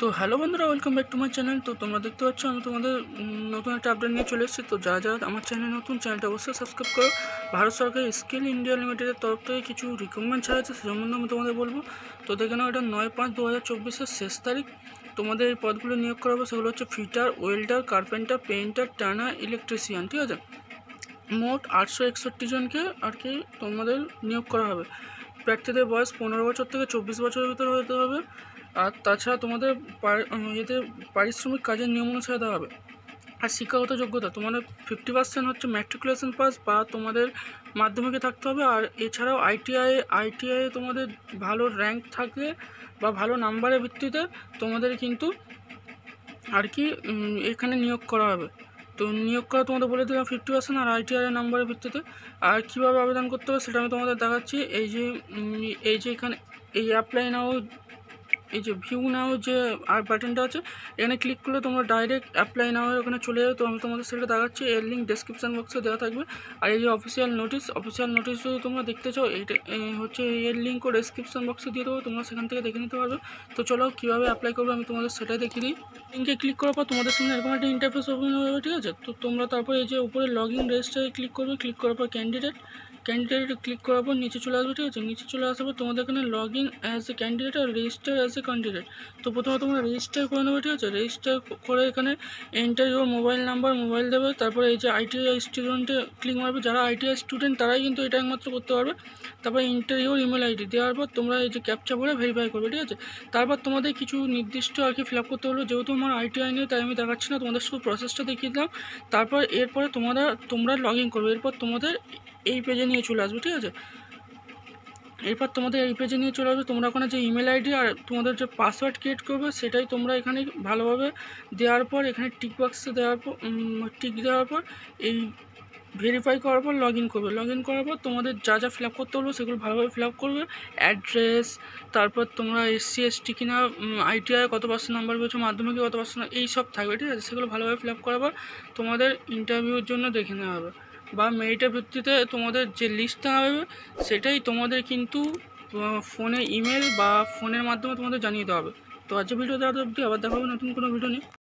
তো হ্যালো বন্ধুরা, welcome back to my channel. তো তোমরা দেখতে পাচ্ছ আমি তোমাদের নতুন একটা আপডেট নিয়ে চলে এসেছি। তো যারা যারা আমার চ্যানেল নতুন, চ্যানেলটা অবশ্যই সাবস্ক্রাইব করো। ভারত সরকারের স্কিল ইন্ডিয়া লিমিটেডের তরফ থেকে কিছু রিক্রুটমেন্ট ছাড়া আছে, সে সম্বন্ধে আমি তোমাদের বলবো। তো দেখে নাও, এটা 9/5/2024 শেষ তারিখ। তোমাদের এই পদগুলো নিয়োগ করা হবে, সেগুলো হচ্ছে fitter, welder, carpenter, painter, turner, electrician. ঠিক আছে, মোট 861 জনকে আর কি তোমাদের নিয়োগ করা হবে। প্রার্থীদের বয়স 15 বছর থেকে 24 বছরের ভিতরে হতে হবে। আর তাছাড়া তোমাদের এতে পারিশ্রমিক কাজের নিয়ম অনুসারে দেওয়া হবে। আর শিক্ষাগত যোগ্যতা তোমাদের 50% হচ্ছে ম্যাট্রিকুলেশন পাস বা তোমাদের মাধ্যমিকে থাকতে হবে। আর এছাড়াও আইটিআই তোমাদের ভালো র্যাঙ্ক থাকলে বা ভালো নাম্বারের ভিত্তিতে তোমাদের কিন্তু আর কি এখানে নিয়োগ করা হবে। তো নিয়োগ করা তোমাদের বলে দিলাম 50% আর আইটিআই নাম্বারের ভিত্তিতে। আর কীভাবে আবেদন করতে হবে সেটা আমি তোমাদের দেখাচ্ছি। এই যে এখানে এই অ্যাপ্লাই নাও, এই যে ভিউ নাও যে আর বাটনটা আছে, এখানে ক্লিক করলে তোমরা ডাইরেক্ট অ্যাপ্লাই নাও ওখানে চলে যাবে। তো আমি তোমাদের সেটা দেখাচ্ছি, এর লিঙ্ক ডেসক্রিপশান বক্সে দেওয়া থাকবে। আর এই যে অফিসিয়াল নোটিশ যদি তোমরা দেখতে চাও, এইটা হচ্ছে এর লিঙ্কও ডেসক্রিপশান বক্সে দিয়ে দেবো, তোমরা সেখান থেকে দেখে নিতে পারবে। তো চলো কীভাবে অ্যাপ্লাই করবে আমি তোমাদের সেটাই দেখিয়ে দিই। লিঙ্কে ক্লিক করার পর তোমাদের সামনে এরকম একটা ইন্টারফেস ওপেন হবে। ঠিক আছে, তো তোমরা তারপর এই যে উপরে লগ ইন রেজিস্টারে ক্লিক করবে। ক্লিক করার পর ক্যান্ডিডেট ক্লিক করার পর নিচে চলে আসবে। ঠিক আছে, নিচে চলে আসার পর তোমাদের এখানে log in as a candidate আর রেজিস্টার অ্যাজ এ ক্যান্ডিডেট। তো প্রথমে তোমরা রেজিস্টার করে নেবে। ঠিক আছে, রেজিস্টার করে এখানে enter your mobile number, mobile দেবে। তারপরে এই যে আইটিআই স্টুডেন্টে ক্লিক মারবে। যারা আইটিআই স্টুডেন্ট তারাই কিন্তু এটা একমাত্র করতে পারবে। তারপরে এন্টার ইউর ইমেল আইডি দেওয়ার পর তোমরা এই যে ক্যাপচা বলে ভেরিফাই করবে। ঠিক আছে, তারপর তোমাদের কিছু নির্দিষ্ট আর কি ফিল আপ করতে হলো। যেহেতু আমার আইটিআই নেই তাই আমি দেখাচ্ছি না, তোমাদের শুধু প্রসেসটা দেখিয়ে দিলাম। তারপর এরপরে তোমরা লগ ইন করবে। এরপর তোমাদের এই পেজে নিয়ে চলে আসবে। ঠিক আছে, এরপর তোমাদের এই পেজে নিয়ে চলে আসবে। তোমরা ওখানে যে ইমেল আইডি আর তোমাদের যে পাসওয়ার্ড ক্রিয়েট করবে সেটাই তোমরা এখানে ভালোভাবে দেওয়ার পর এখানে টিক বক্সে দেওয়ার পর টিক দেওয়ার পর এই ভেরিফাই করার পর লগ ইন করবে। লগ ইন করার পর তোমাদের যা যা ফিল আপ করতে হলো সেগুলো ভালোভাবে ফিল আপ করবে। অ্যাড্রেস, তারপর তোমরা এসসি এসটি কিনা, আইটিআই কত পার্সেন্ট নাম্বার পেয়েছো, মাধ্যমিকে কত পার্সেন্ট, এই সব থাকবে। ঠিক আছে, সেগুলো ভালোভাবে ফিল আপ করার পর তোমাদের ইন্টারভিউর জন্য দেখে নেওয়া হবে বা মেরিটের ভিত্তিতে তোমাদের যে লিস্টটা হবে সেটাই তোমাদের কিন্তু ফোনে ইমেল বা ফোনের মাধ্যমে তোমাদের জানিয়ে দেওয়া হবে। তো আজকে ভিডিও দেওয়া অবধি, আবার দেখা হবে নতুন কোনো ভিডিও নিয়ে।